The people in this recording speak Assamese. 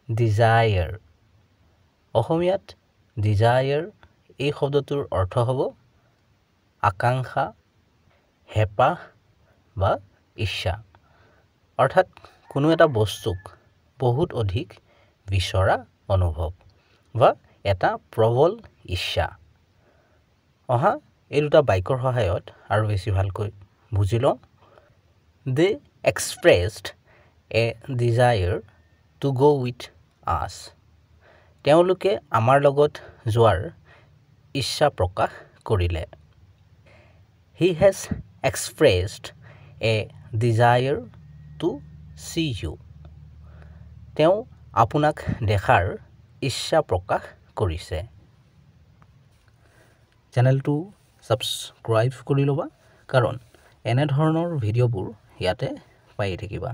desire অসমীয়াত desire এই শব্দটোৰ অৰ্থ হ'ব আকাংক্ষা হেঁপাহ বা ইচ্ছা অৰ্থাৎ কোনো এটা বস্তুক বহুত অধিক বিচৰা অনুভৱ বা এটা প্ৰবল ইচ্ছা অহা এই দুটা বাক্যৰ সহায়ত আৰু বেছি ভালকৈ বুজি লওঁ they expressed a desire to go with us তেওঁলোকে আমাৰ লগত যোৱাৰ ইচ্ছা প্ৰকাশ কৰিলে he has expressed a desire to see you তেওঁ আপোনাক দেখাৰ ইচ্ছা প্ৰকাশ কৰিছে চেনেলটো সাবস্ক্ৰাইব কৰি ল'বা কাৰণ এনে ধৰণৰ ভিডিঅ'বোৰ ইয়াতে পাই থাকিবা